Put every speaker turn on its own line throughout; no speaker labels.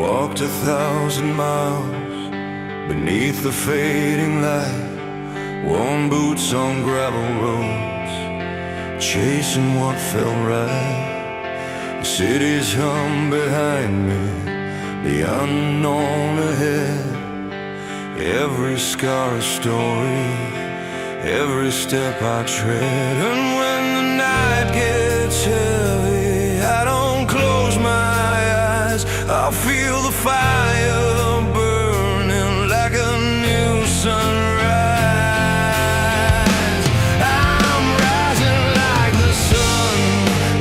walked 1,000 miles beneath the fading light, worn boots on gravel roads, chasing what felt right. The cities hum behind me, the unknown ahead. Every scar a story, every step I tread. And when the night gets heavy, I don't close my eyes. I feel the fire burning like a new sunrise. I'm rising like the sun,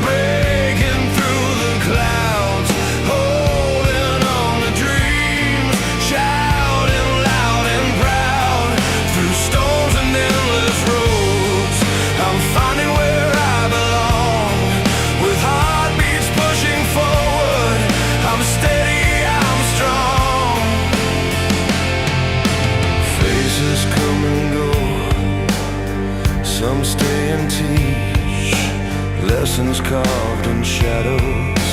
breaking through the clouds, holding on to dreams, shouting loud and proud. Through storms and endless roads, I'm finding where I belong. With heartbeats pushing forward, I'm steady, I'm strong. Faces come and go, some stay and teach lessons carved in shadows,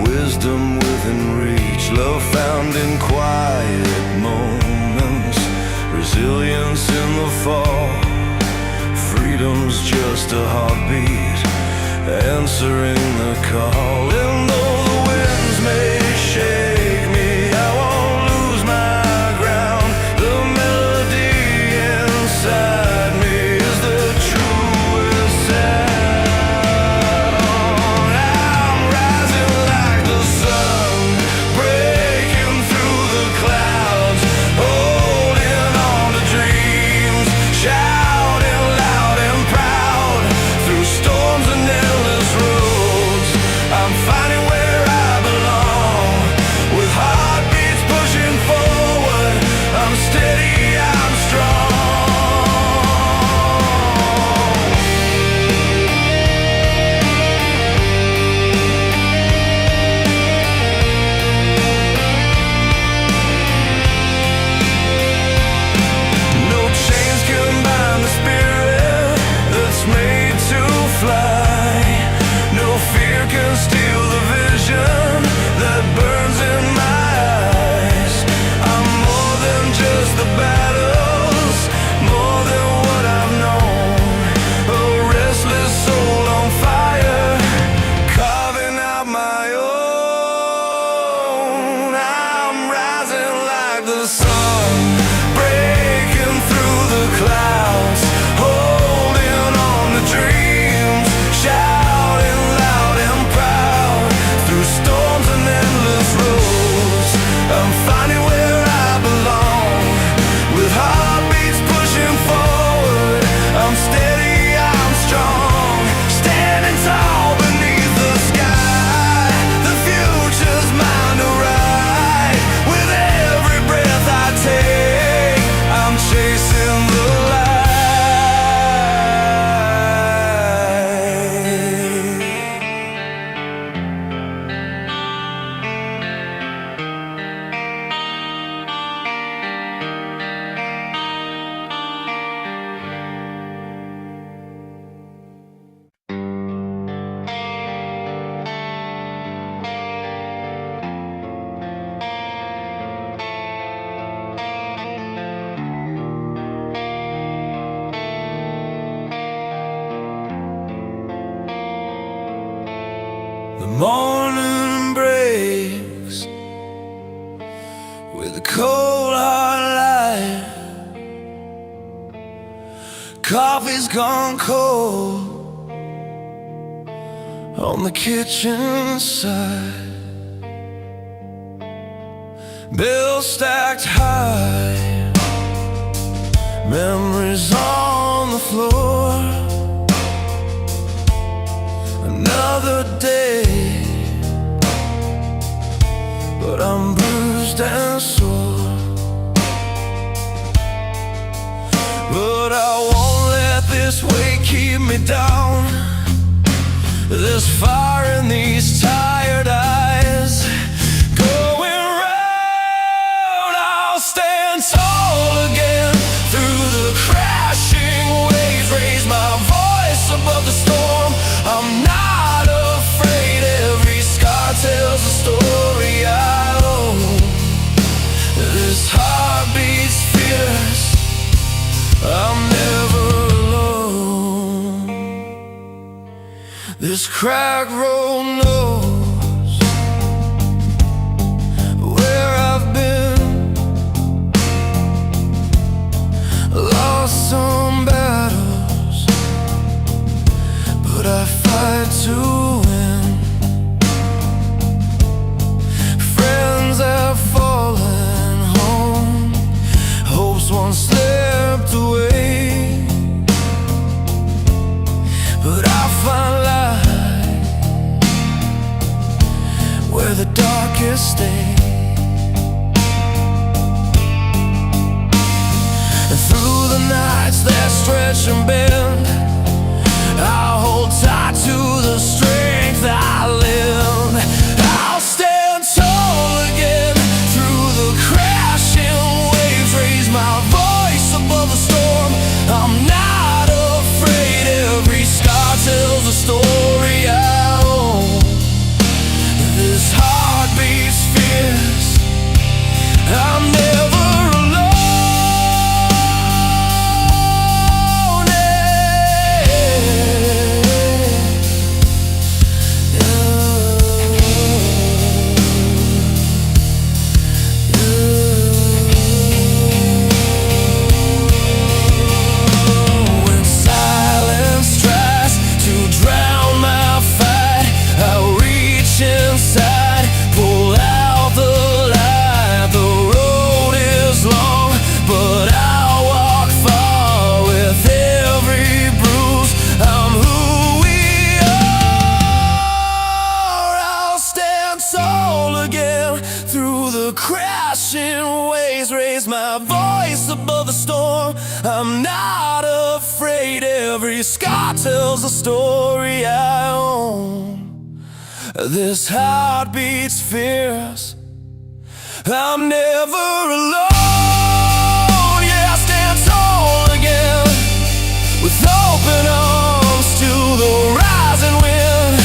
wisdom within reach, love found in quiet moments, resilience in the fall. Freedom's just a heartbeat, answering the call. And though the winds may shake me, I won't lose my ground. The melody inside me is the truest sound. I'm rising like the sun, breaking through the clouds, holding on to dreams, shouting loud and proud. Through storms and endless roads, I'm finding where I belong. With heartbeats pushing forward, I'm steady, I'm strong. No chains can bind the spirit that's made to fly. No fear can steal the vision that burns in my eyes. I'm more than just the battles, more than what I've known. A restless soul on fire, carving out my own. I'm rising like the sun, breaking through the clouds, holding on to dreams, shouting loud and proud. Through storms and endless roads, I'm finding where I belong. With heartbeats pushing forward, I'm steady, I'm strong. Standing tall beneath the sky, the future's mine to ride. With every breath I take, I'm chasing the light. The morning breaks with a cold hard light. Coffee's gone cold on the kitchen side. Bills stacked high, memories on the floor. Another day, but I'm bruised and sore. But I won't let this weight keep me down. There's fire in these tired eyes. Going round, I'll stand tall again. Through the crashing waves, raise my voice above the storm. I'm not afraid, every scar tells a story I own. crack road knows where I've been, lost some battles, but I fight to win. Friends have fallen home, hopes once slipped away, but I find light where the darkest stay. And through the nights that stretch and bend, I'll hold tight to the strength I lend. I'll stand tall again through the crashing waves, raise my voice above the storm. I'm not afraid, every scar tells a story I own. This heart beats fierce, I'm never alone. When silence tries to drown my fight, I reach inside, pull out the light. The road is long, but I'll walk far with every bruise. I'm who we are. I'll stand tall again through the crashing waves, raise my voice above the storm. I'm not afraid, every scar tells a story I own. This heart beats fierce, I'm never alone. Yeah, I stand tall again with open arms to the rising wind.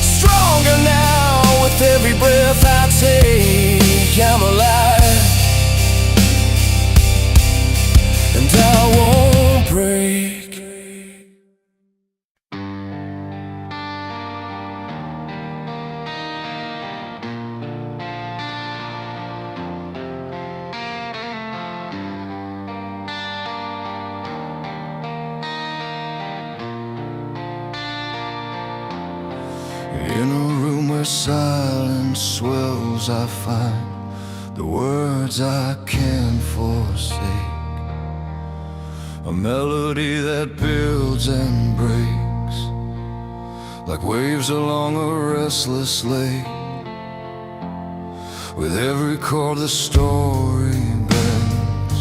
Stronger now with every breath I take. I'm alive, and I won't break. In a room where silence swells, I find the words I can't forsake. A melody that builds and breaks like waves along a restless lake. With every chord the story bends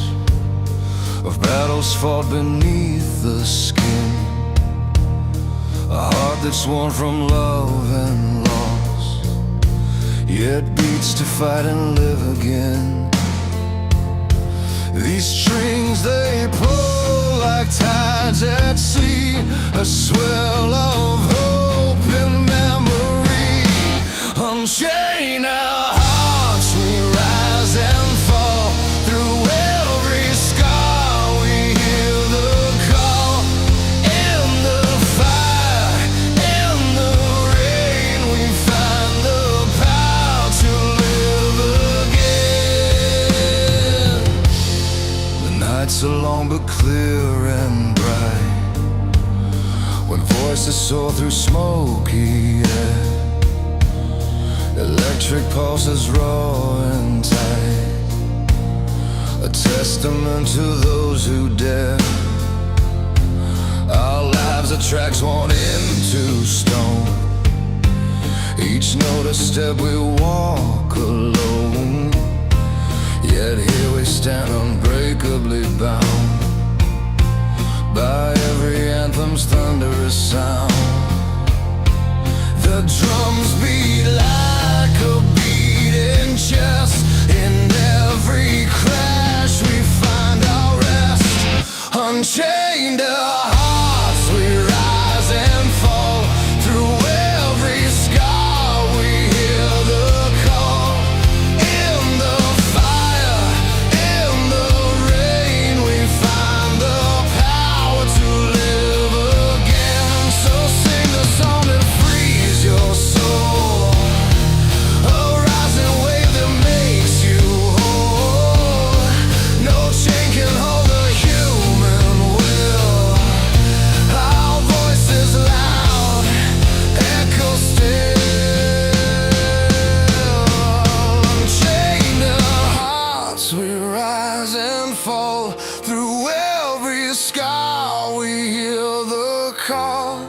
of battles fought beneath the skin. A heart that's worn from love and loss, yet beats to fight and live again. These strings they pull like tides at sea, a swell of hope and memory. Unchain our hearts, we rise and fall. Through every scar we hear the call. In the fire, in the rain, we find the power to live again. The nights are long but clear and bright, when voices soar through smoky air. Electric pulses raw and tight, a testament to those who dare. Our lives are tracks worn into stone, each note a step we walk alone. Yet here we stand unbreakably bound by every anthem's thunderous sound. The drums beat like a beating chest. In every crash we find our rest. Unchained our hearts, we rise and fall. Through every scar we hear the call. In the fire, in the rain, we find the power to live again. So sing the song that rise and fall. Through every scar we hear the call.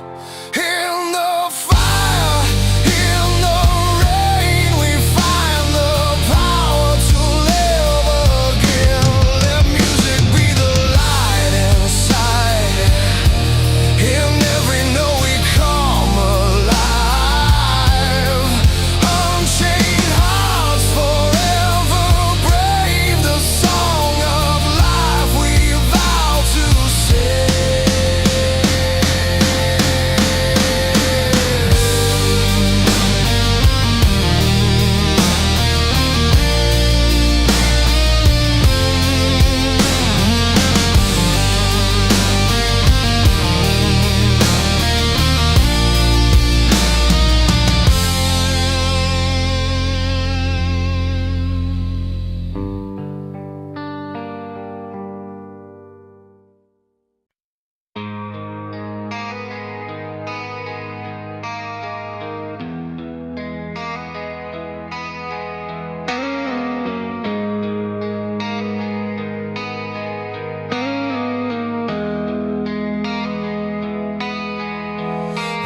In the fire, in the rain, we find the power to live again. Let music be the light inside. In every note we come alive. Unchained hearts forever brave. The song of life we vow to sing.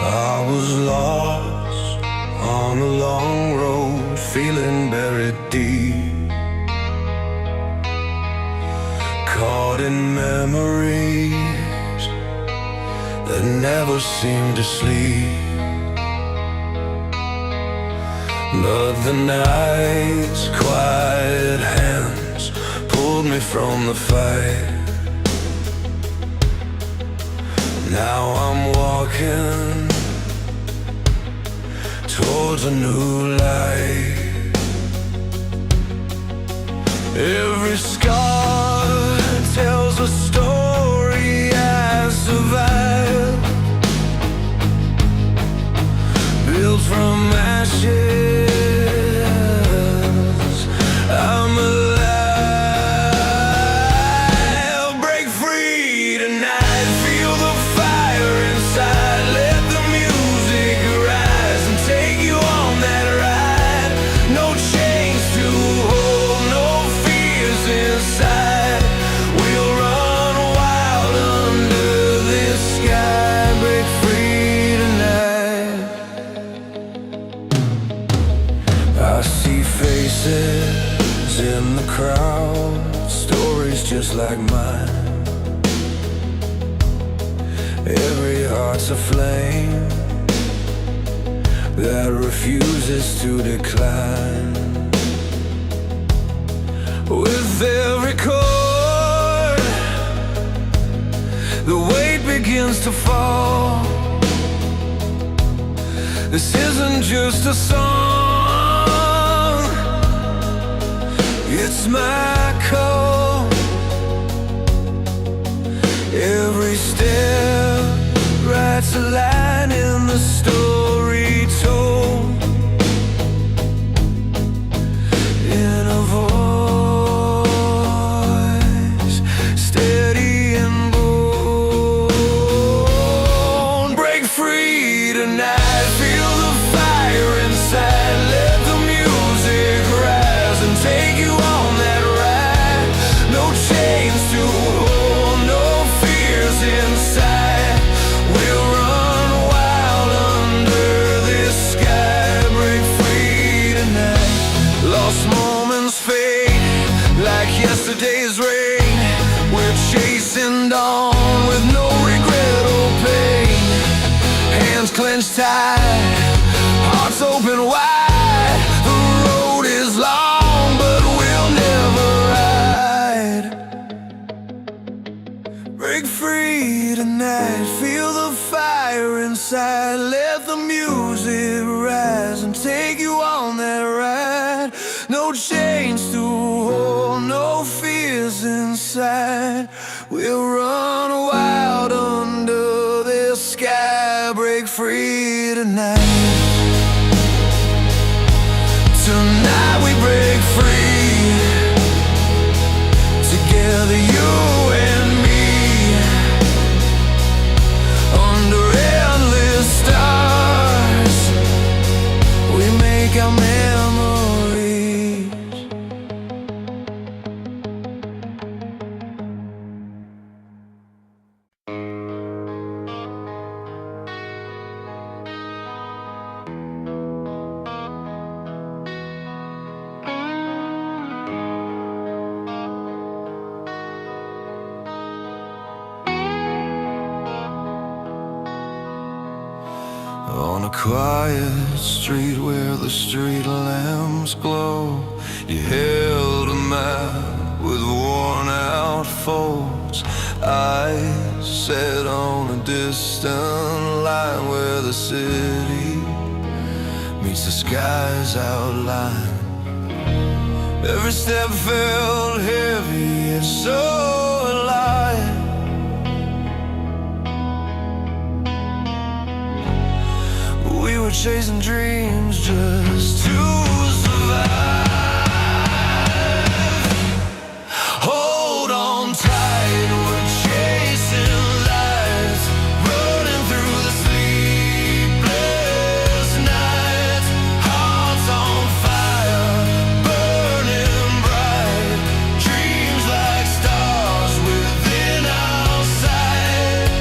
I was lost on a long road, feeling buried deep, caught in memories that never seemed to sleep. But the night's quiet hands pulled me from the fight. Now I'm walking towards a new light. Every scar tells a story I survived, built from ashes. I'm alive. Break free tonight, feel the fire inside. Let the music rise and take you on that ride. No chains to hold, no fears inside. We'll run wild under this sky. Break free tonight. I see faces in the crowd, stories just like mine. Every heart's a flame that refuses to decline. With every chord, the weight begins to fall. This isn't just a song, it's my call. Every step writes a line in the story told. In a voice steady and bold. Break free tonight, feel the fire inside. Let the music rise and take you on that ride. No chains to hold, no fears inside. We'll run wild under this sky. Break free tonight. Lost moments fade like yesterday's rain. We're chasing dawn with no regret or pain. Hands clenched tight, hearts open wide. The road is long, but we'll never ride. Break free tonight, feel the fire inside. Let the music rise and take you on that ride. No chains to hold, no fears inside. We'll run wild under this sky. Break free tonight. Tonight we break free. Together you and me. Under endless stars, we make our memories. quiet street where the street lamps glow, you held a map with worn out folds. Eyes set on a distant line where the city meets the sky's outline. Every step felt heavy and so alive. We were chasing dreams just to survive. Hold on tight, we're chasing lights, running through the sleepless nights. Hearts on fire, burning bright, dreams like stars within our sight.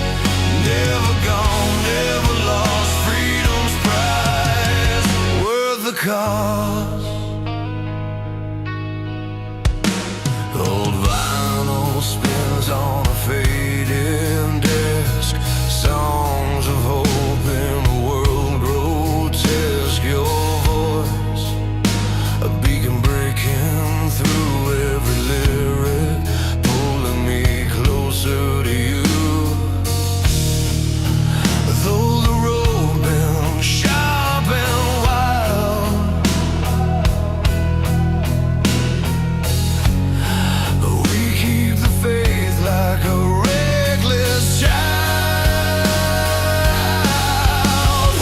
Never gone, never lost, freedom's prize, worth the cost. Old vinyl spins on a fading desk, songs of hope in a world grotesque. Your voice, a beacon breaking through every lyric, pulling me closer to you. Though the road been sharp and wild, we keep the faith like a reckless child.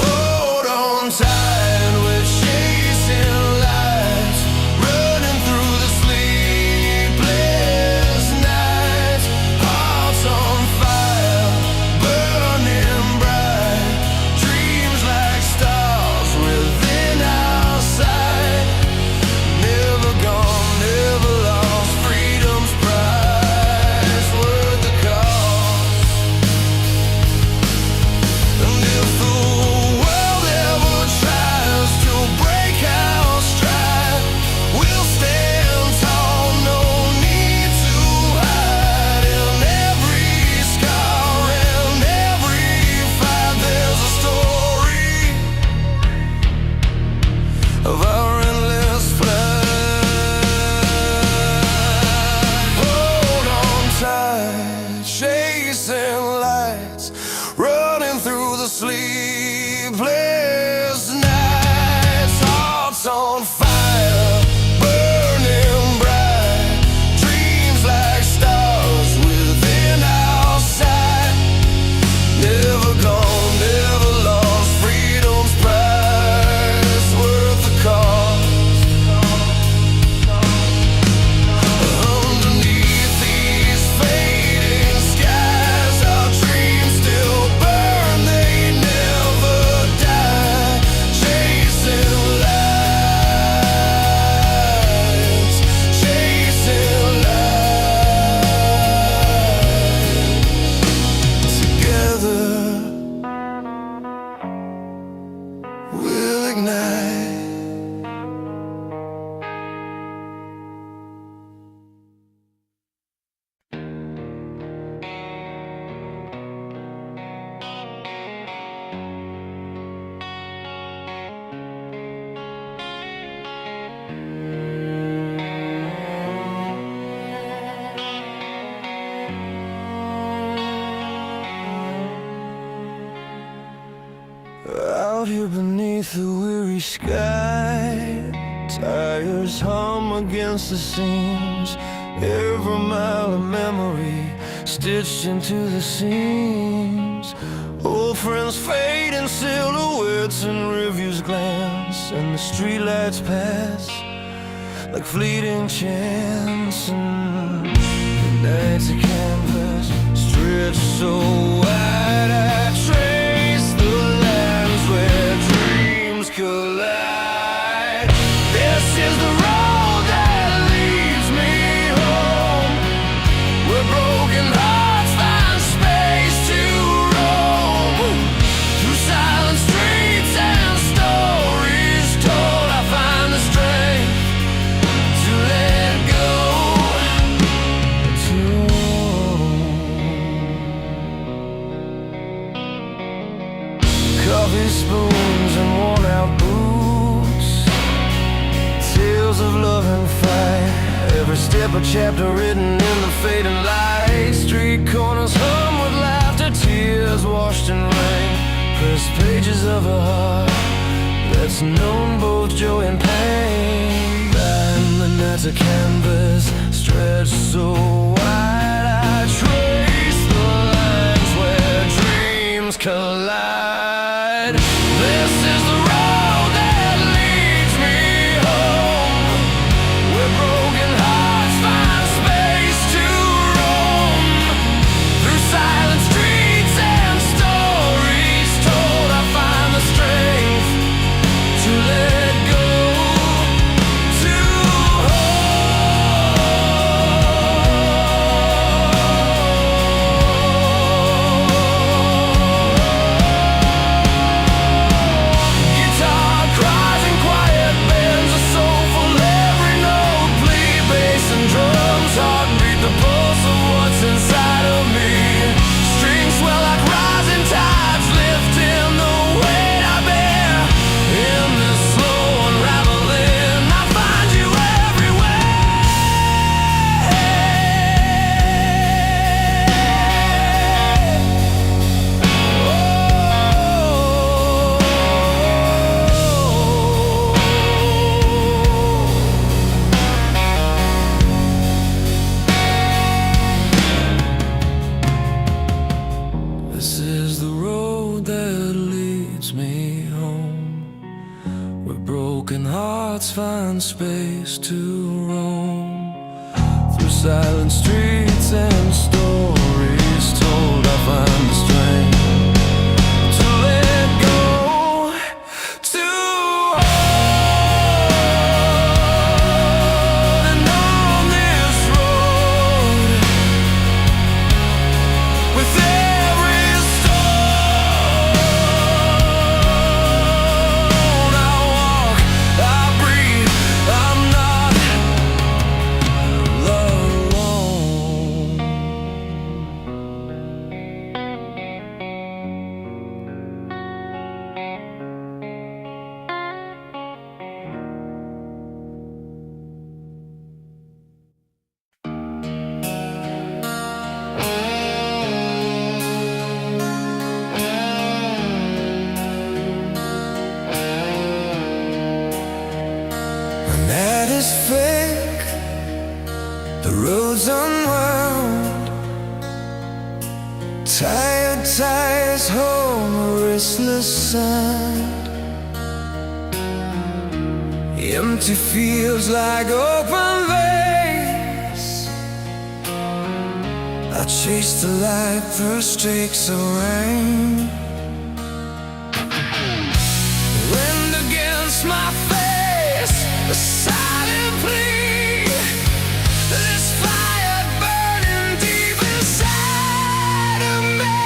Hold on tight, we're chasing lights, running through the sleepless nights. Hearts on fire, burning bright, dreams like stars within our sight. Never gone, never lost, freedom's prize, worth the cost. And if the world ever tries to break our stride, we'll stand tall, no need to hide. In every scar and every fight, there's a story of our endless flight. Hold on tight, chasing lights, running through the sleepless nights. Hearts on fire, burning bright, dreams like stars within our sight. Never gone, never lost, freedom's prize, worth the cost. Underneath these fading skies, our dreams still burn, they never die. Chasing lights, chasing lights. Together we'll ignite. Out here beneath the weary sky, tires hum against the seams. Every mile of memory stitched into the seams. Old friends fade in silhouettes and reviews glance, and the streetlights pass like fleeting chance. And the nights a canvas stretched so wide, I trace the lines where dreams collide. This is the road that leads me home, where broken hearts find space to roam. Through silent streets and stories told, I find the strength to let go, to chapter written in the fading light. Street corners hum with laughter, tears washed in rain. Pressed pages of a heart that's known both joy and pain. And the nights of canvas stretched so wide, I trace the lines where dreams collide. This is the road that leads me home, where broken hearts find space to roam. Through silent streets and stories told, I find the strength to let go, to guitar cries and quiet bends, a soulful every note, plea, bass and drums, heartbeat, the pulse of what's inside of me. Strings swell like rising tides, lifting the weight I bear. In this slow unraveling, I find you everywhere. This is the road that leads me home, where broken hearts find space to roam. Through silent streets and stories told, I find the strength to let go, to hold. And on this road, with every stone I walk, I breathe, I'm not alone. The night is fake, the road's unwound. Tired tires home, a restless sound. Empty fields like open veins. I chase the light through streaks of rain. Wind against my face, a silent plea. This fire burning deep inside of me.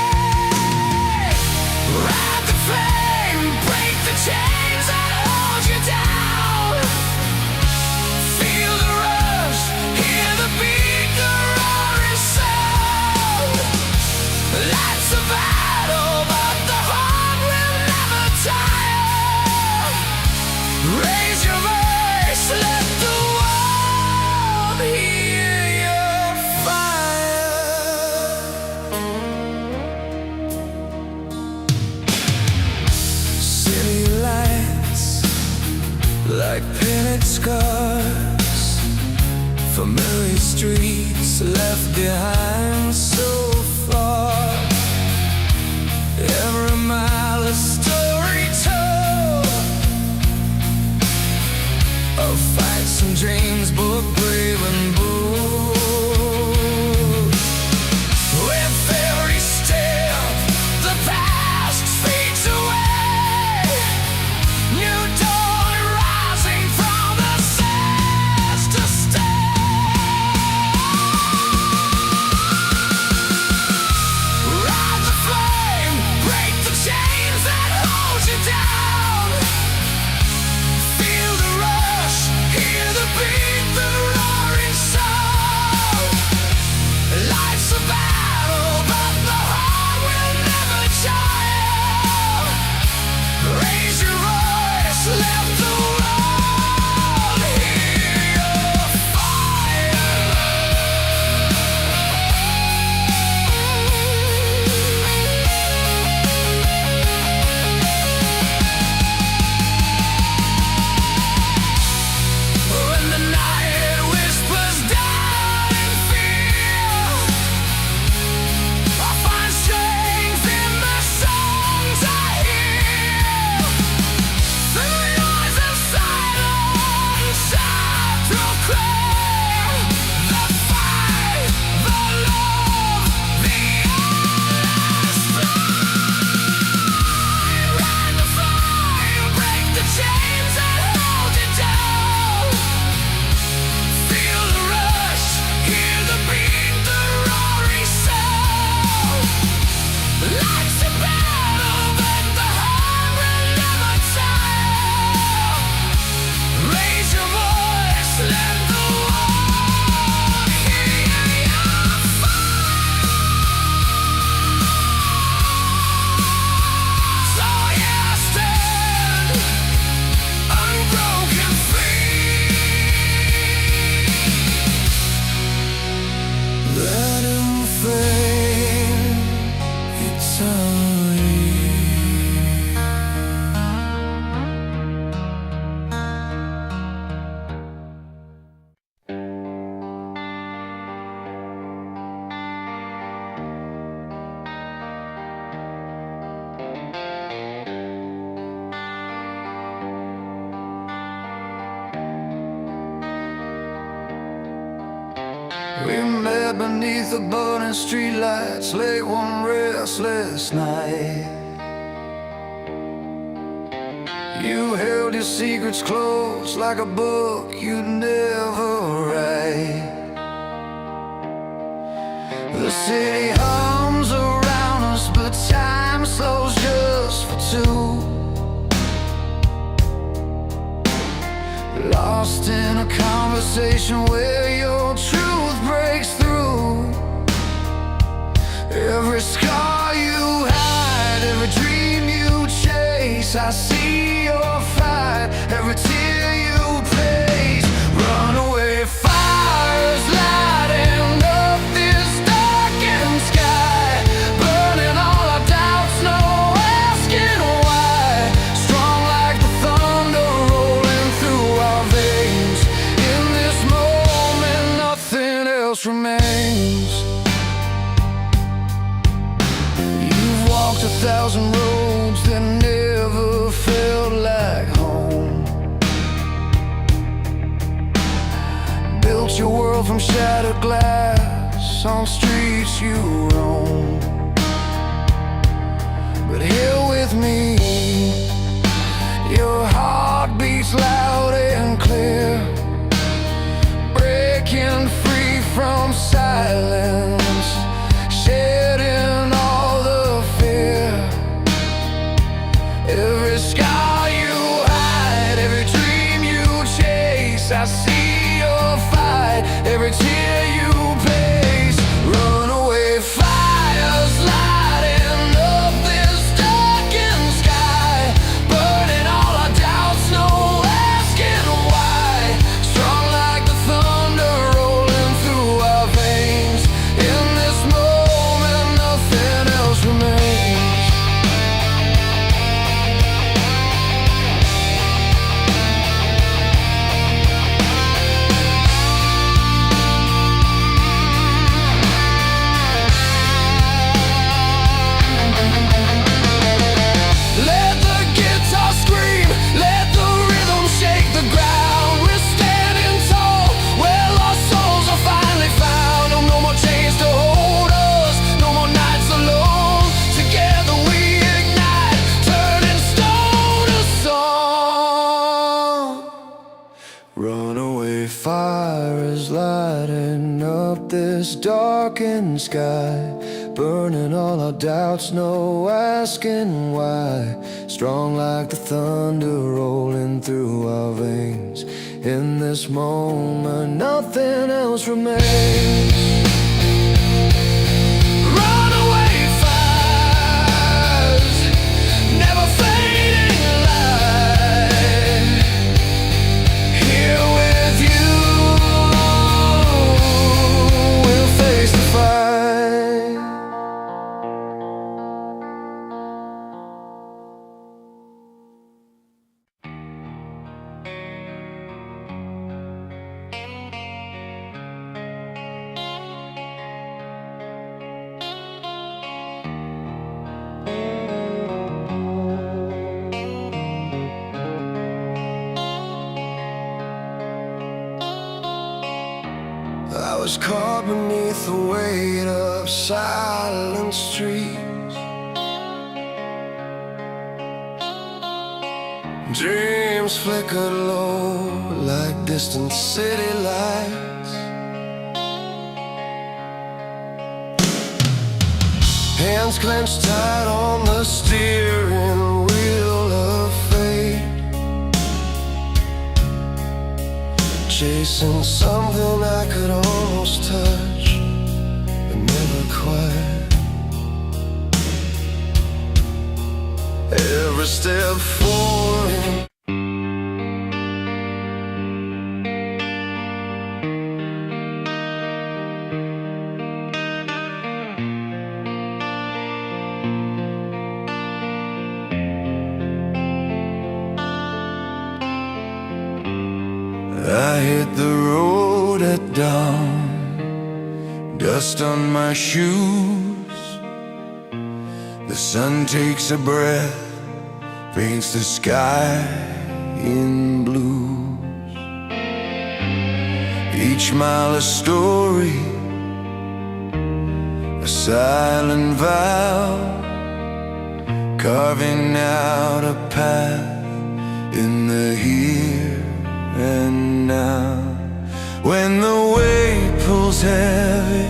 Ride the flame, break the chains that hold you down. Feel the rush, hear the beat, the roaring sound. Life's a battle, but the heart will never tire. Raise your voice, let the world hear your fire. City lights like painted scars, familiar streets left behind so far. Every mile a story told of fights and dreams, both brave and bold. With every step, the past fades away. New dawn rising from the sands to stay. fade eternally. We met beneath the burning streetlights late one restless night. You held your secrets close like a book you'd never write. The city hums around us, but time slows just for two. Lost in a conversation where your truth breaks through. Every scar you hide, every dream you chase, I see your fight, every tear you place. Runaway fires lighting up this darkened sky, burning all our doubts, no asking why. Strong like the thunder rolling through our veins. In this moment, nothing else remains. You've walked 1,000 roads that never felt like home. Built your world from shattered glass on streets you roam. But here with me, your heart beats loud and clear, breaking free from silence, shedding all the fear. Every scar you hide, every dream you chase, I see your fight, every tear you place. Runaway fires lighting up this darkened sky, burning all our doubts, no asking why. Strong like the thunder rolling through our veins. In this moment, nothing else remains. Let the guitar scream, let the rhythm shake the ground. We're standing tall where lost souls are finally found. Oh, no more chains to hold us, no more nights alone. Together we ignite, turning stone to song. Runaway fire is lighting up this darkened sky, burning all our doubts, no asking why. Strong like the thunder rolling through our veins. In this moment, nothing else remains. Runaway fires, never fading light. Here with you, we'll face the fight. I was caught beneath the weight of silent streets. Dreams flickered low like distant city lights. Hands clenched tight on the steering wheel of fate, chasing something I could almost touch, but never quite. Every step forward, I hit the road at dawn, dust on my shoes. The sun takes a breath, paints the sky in blues. Each mile a story, a silent vow, carving out a path in the here and now. When the weight pulls heavy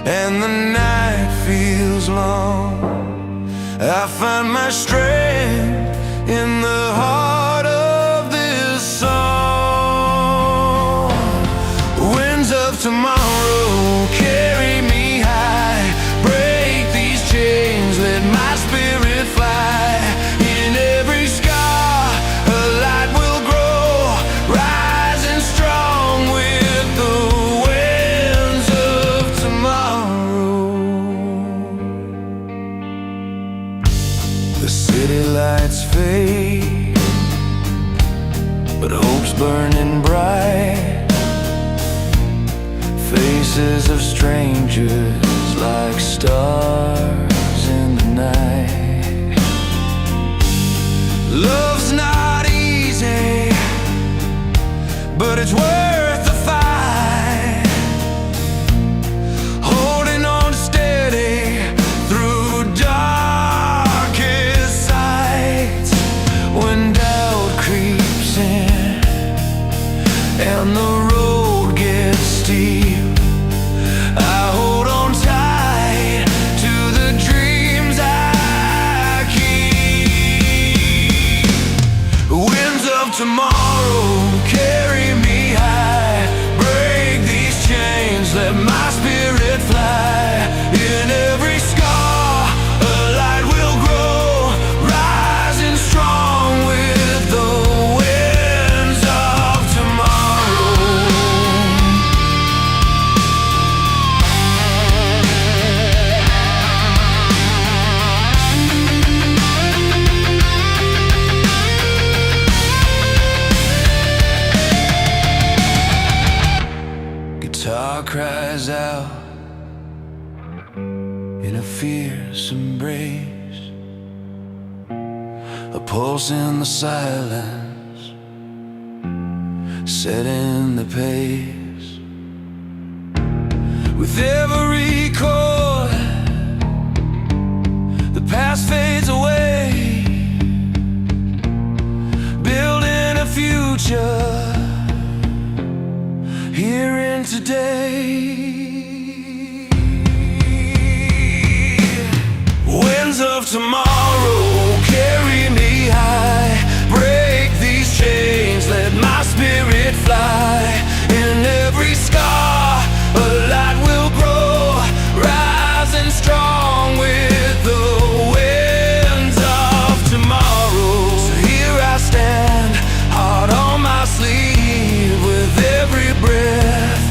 and the night feels long, I find my strength in the heart of this song. Winds of tomorrow carry me high, break these chains, let my spirit fly. In every scar a light will grow, rising strong with the winds of tomorrow. The city lights fade, but hope's burning bright. Faces of strangers like stars in the night. Love's not easy, but it's worth the fight. Holding on steady through darkest sights. When doubt creeps in and the road gets steep, I hold on tight to the dreams I keep. Winds of tomorrow carry me high, break these chains, let my spirit fly. In every scar a light will grow, rising strong with the winds of tomorrow. Guitar cries out in a fierce embrace, a pulse in the silence, setting the pace. With every chord, the past fades away, building a future here in today. Winds of tomorrow carry me high, break these chains, let my spirit fly. In every scar a light will grow, rising strong with the winds of tomorrow. So here I stand, heart on my sleeve, with every breath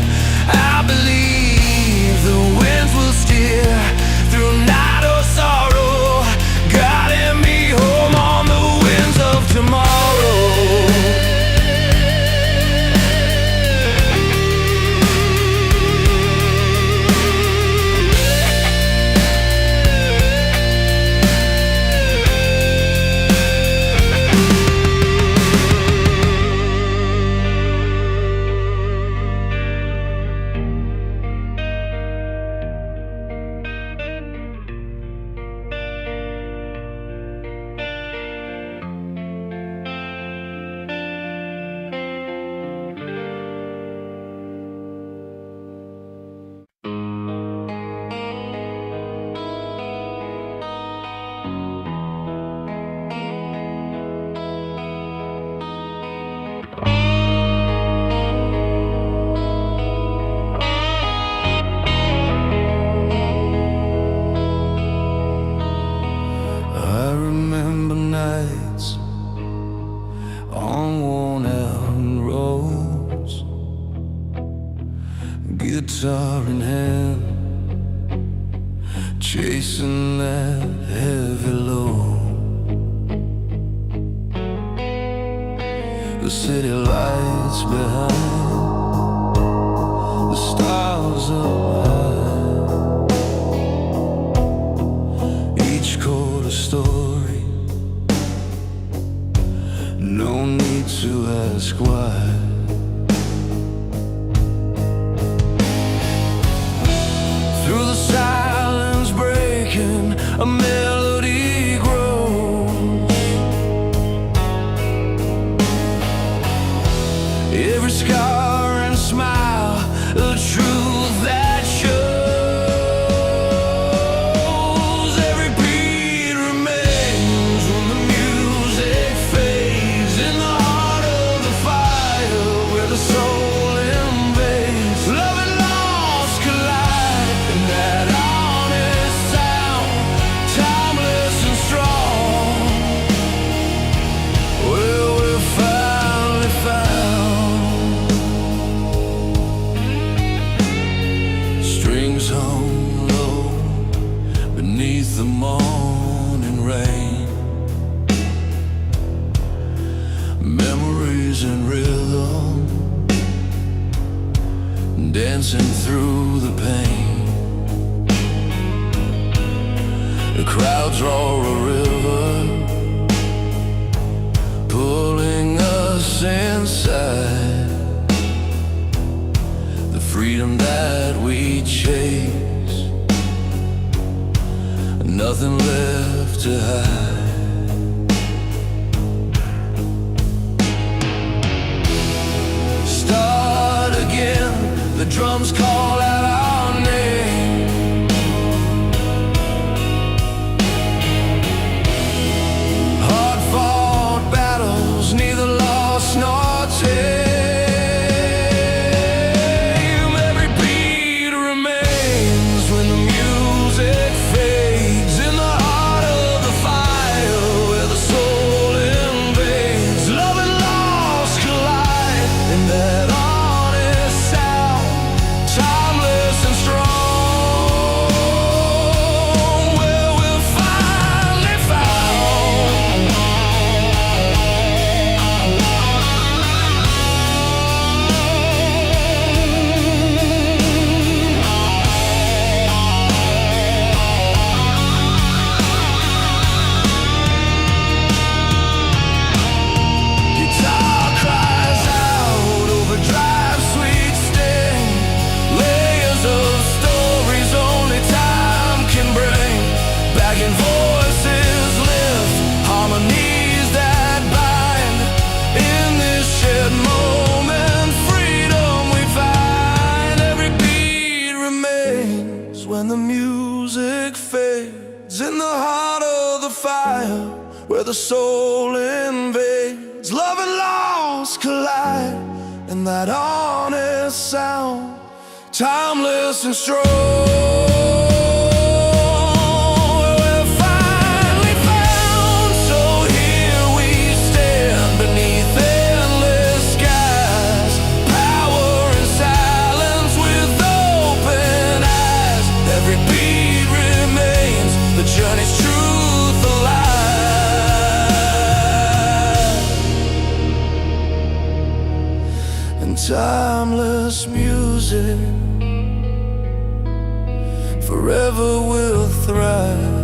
I believe the winds will steer through night or sorrow, guiding me home on the winds of tomorrow. guitar in hand, chasing that heavy load. the city lights behind, the stars up high. Each chord a story, no need to ask why. Through the silence breaking, a melody grows. Every scar and smile, the truth that shows. Every beat remains when the music fades. In the heart of the fire, where the soul invades, love and loss collide in that honest sound, timeless and strong. Well, we're finally found. Strings hung low beneath the morning rain, memories in rhythm, dancing through the pain. The crowds roar a river, pulling us inside. The freedom that we chase, nothing left to hide. Start again, the drums call out our name. Hard-fought battles, neither lost nor tame. Every beat remains when the music fades. In the heart of the fire, where the soul invades, love and loss collide in that honest sound, timeless and strong. Well, we're finally found. Guitar cries out, overdrive, sweet sting, layers of stories only time can bring. Backing voices lift, harmonies that bind. In this shared moment, freedom we find. Every beat remains when the music fades. In the heart of the fire, where the soul invades, love and loss collide in that honest sound, timeless and strong. We're finally found, so here we stand beneath endless skies. Power and silence with open eyes. Every beat remains, the journey's truth alive. And timeless music forever will thrive.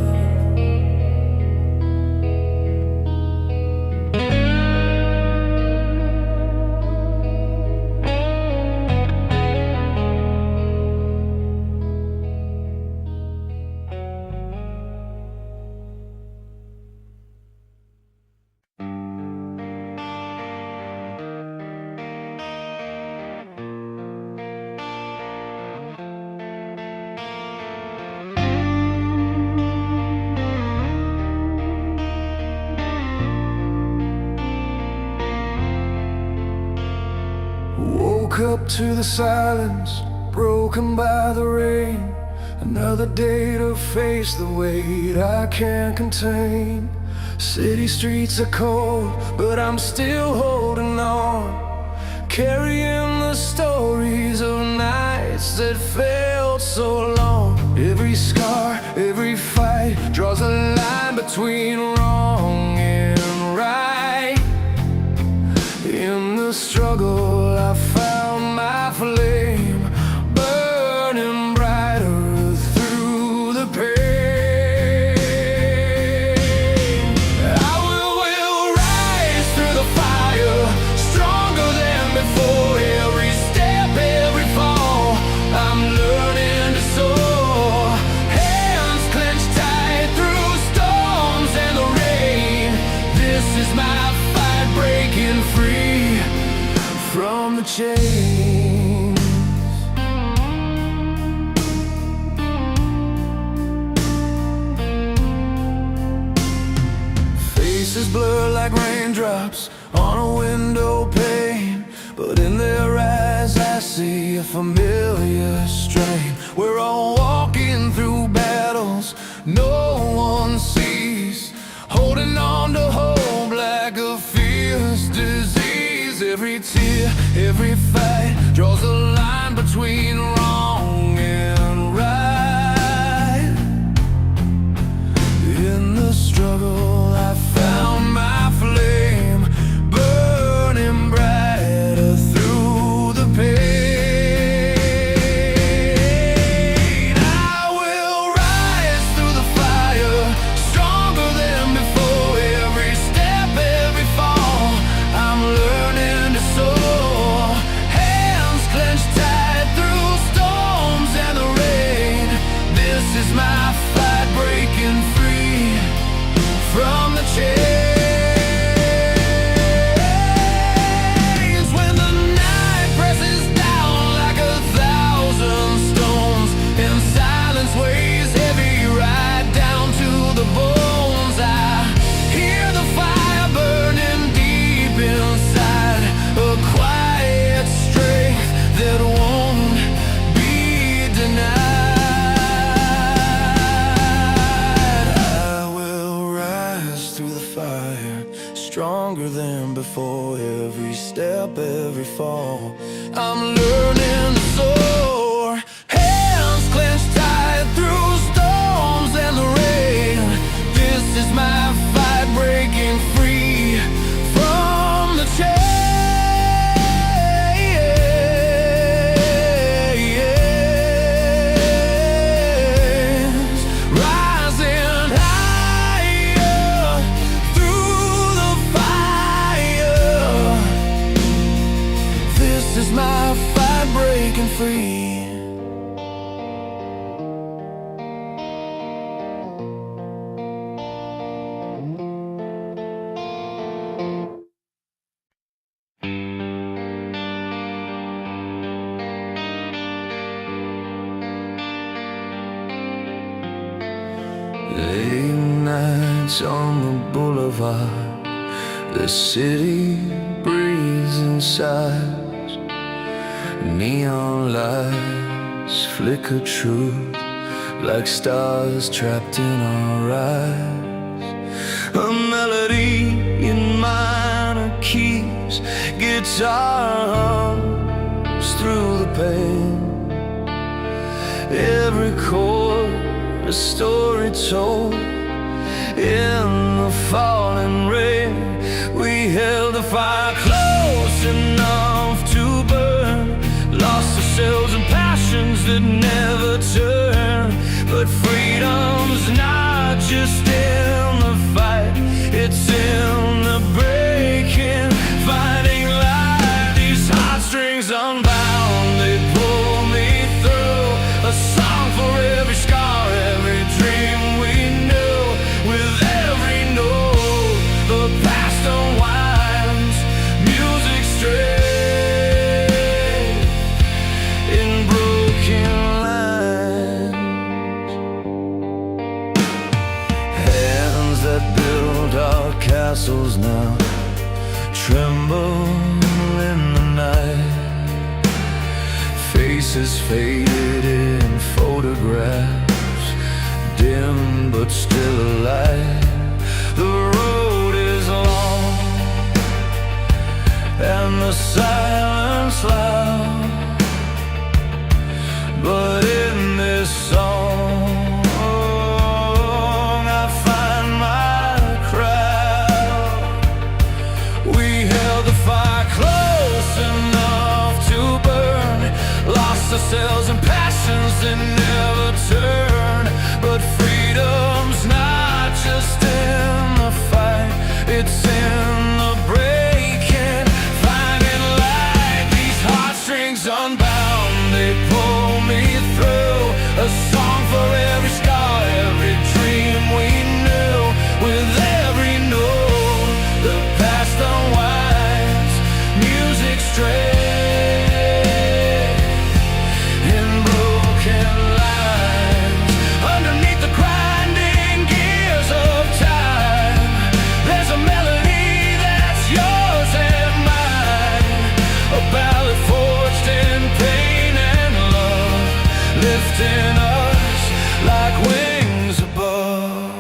Woke up to the silence, broken by the rain. Another day to face the weight I can't contain. City streets are cold, but I'm still holding on, carrying the stories of nights that felt so long. Every scar, every fight draws a line between wrong and right. In like raindrops on a window pane, but in their eyes I see a familiar strain. We're all walking through battles no one sees, holding on to hope like a fierce disease. Every tear, every fight draws a line between wrong and right. In the struggle I found my flame, burning brighter through the pain. I will rise through the fire, stronger than before. Every step, every fall, I'm learning to soar. Hands clenched tight through storms and the rain. This is my fight, breaking free from the chains. When the night presses down like 1,000 stones and silence weighs heavy right down to the bones, I hear the fire burning deep inside, a quiet strength that won't be denied. I will rise through the fire, stronger than before. Every step, every fall, I'm learning to soar. Hands clenched tight through storms and the rain. This is my fight, breaking free from the chains. Rising higher through the fire. This is my fight, breaking free. Late nights on the boulevard, the city breathes inside. Neon lights flicker truth like stars trapped in our eyes. A melody in minor keys, guitar hums through the pain. Every chord a story told. In the falling rain, we held the fire close enough to burn, lost ourselves in passions that never turn. But freedom's not just in the fight, it's in the breaking, finding light. These heartstrings unbound, they pull me through. A song for every scar, every dream we knew. With every note, the past unwinds, music straight in broken lines. Hands that build our castles now tremble in the night. Faces faded in photographs, dim but still alive. The road is long and the silence loud, but in this song I find my crowd. We held the fire close enough to burn, lost ourselves in passions like wings above.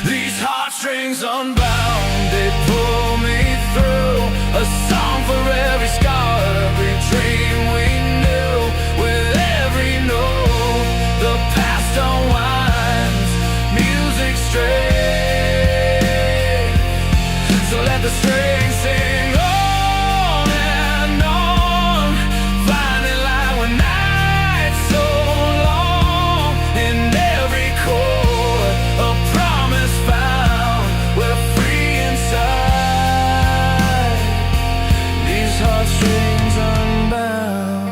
These heartstrings unbound, they pull me through. A song for every scar, every dream we knew. With every note, the past unwinds, music straight. So let the strings sing on and on, finding light when night's so long. In every chord, a promise found. We're free inside, these heartstrings unbound.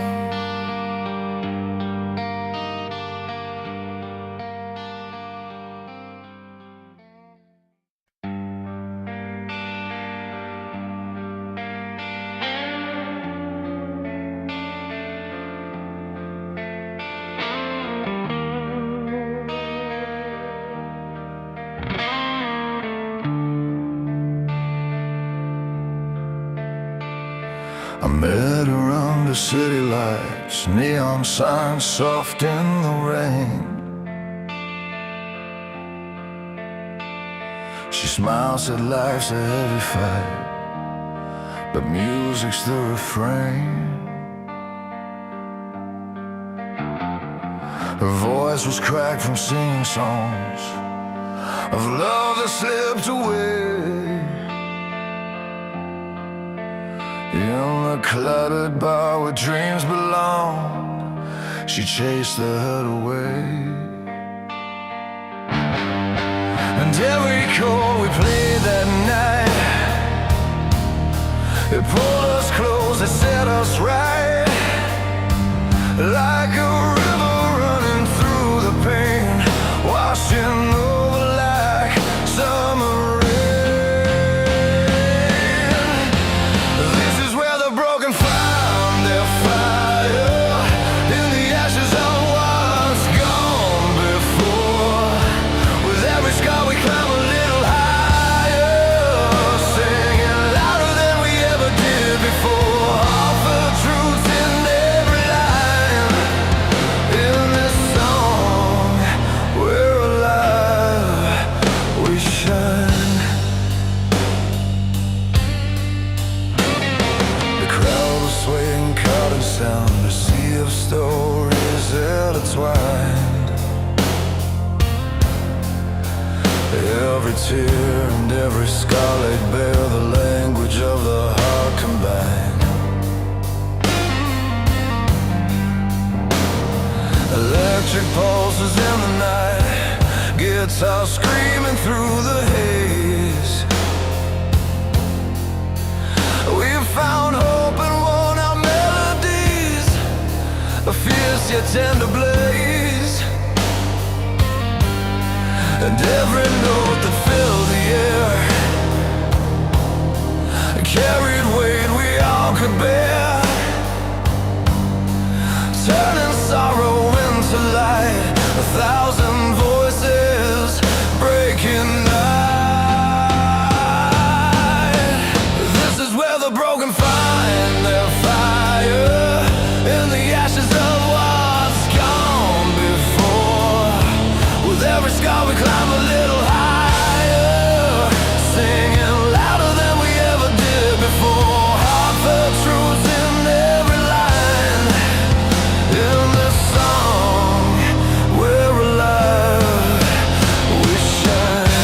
I met her under city lights, neon signs soft in the rain. She smiles at life's a heavy fight, but music's the refrain. Her voice was cracked from singing songs of love that slipped away. In the cluttered bar where dreams belonged, she chased the hurt away. And every chord we played that night, it pulled us close, it set us right. Like a river running through the pain, washing over like summer rain. This is where the broken find their fire, in the ashes of what's gone before. With every scar we climb a little higher, singing louder than we ever did before. Offer truth in every line, in this song we're alive, we shine. The crowd was swaying, caught in sound, a sea of stories intertwined. Every tear and every scar laid bare, the language of the heart combined. Electric pulses in the night, guitar screaming through the haze. We found hope in worn out melodies, a fierce yet tender blaze. And every note that filled the air carried weight we all could bear, turning sorrow into light, 1,000 voices breaking night. This is where the broken find their fire, in the ashes of what's gone before. With every scar we climb a little higher, singing louder than we ever did before. Heart for truth in every line, in this song we're alive, we shine.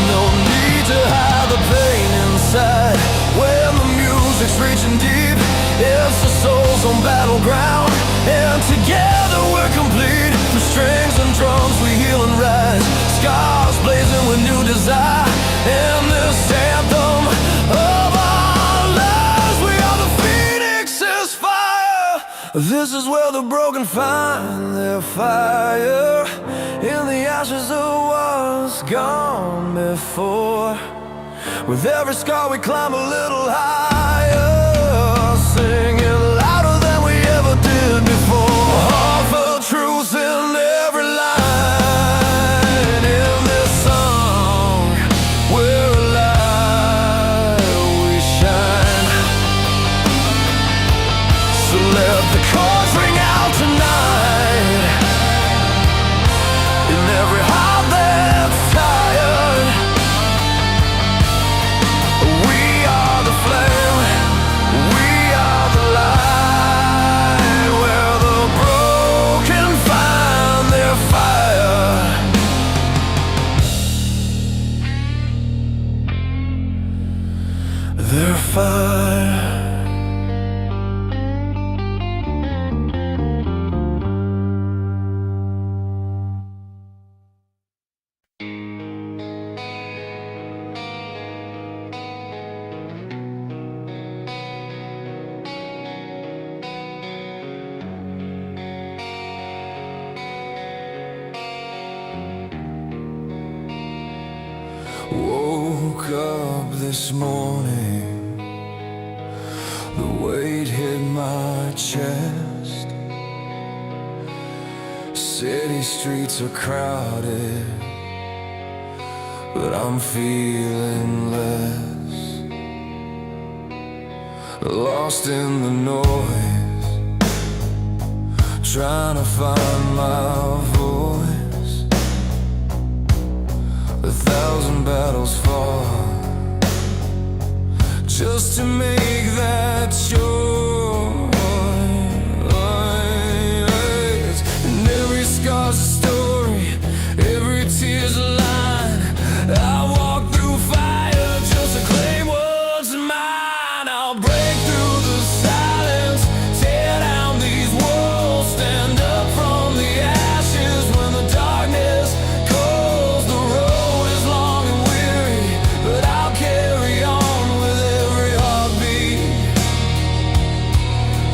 No need to hide the pain inside, when the music's reaching deep. It's the soul's on battleground, and together we're complete. Through strings and drums we heal and rise, scars blazing with new desire. In this anthem of our lives, we are the phoenix's fire. This is where the broken find their fire, in the ashes of what's gone before. With every scar we climb a little higher, singing louder than we ever did the chords ring out tonight. In every heart that's tired, we are the flame, we are the light, where the broken find their fire. Their fire. Woke up this morning, the weight hit my chest. City streets are crowded, but I'm feeling less. Lost in the noise, trying to find my voice. 1,000 battles fought just to make that choice. And every scar's a story, every tear's a line. I walk through fire just to claim what's mine. I'll break through the silence, tear down these walls, stand up from the ashes when the darkness calls. The road is long and weary, but I'll carry on with every heartbeat.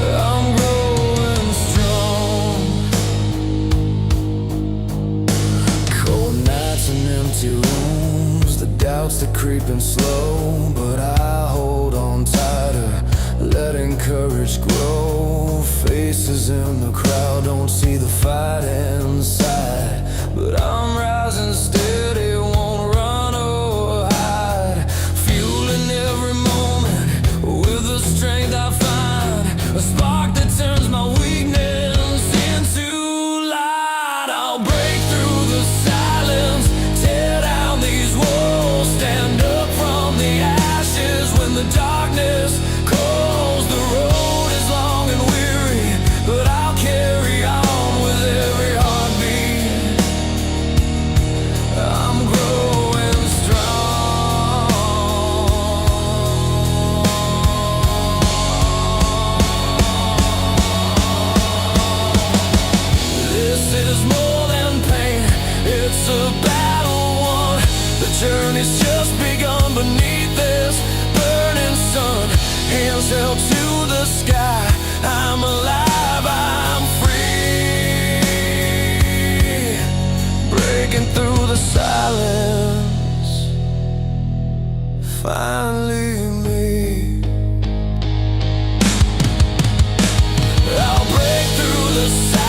I'm growing strong. Cold nights and empty rooms, the doubts that creeping slow, but I hold on tighter, letting courage grow. Faces in the crowd don't see the fight inside, but I'm rising steady, won't run or hide. Fueling every moment with the strength I find, a spark that turns my weakness into light. I'll break through the silence, tear down these walls, stand up from the ashes when the darkness calls. The road is long and weary, but I'll carry on with every heartbeat. I'm growing strong. This is more than pain, it's a battle won. The journey's just begun beneath this burning sun. Hands held to the sky, I'm alive, I'm free. Breaking through the silence, finally me. I'll break through the silence,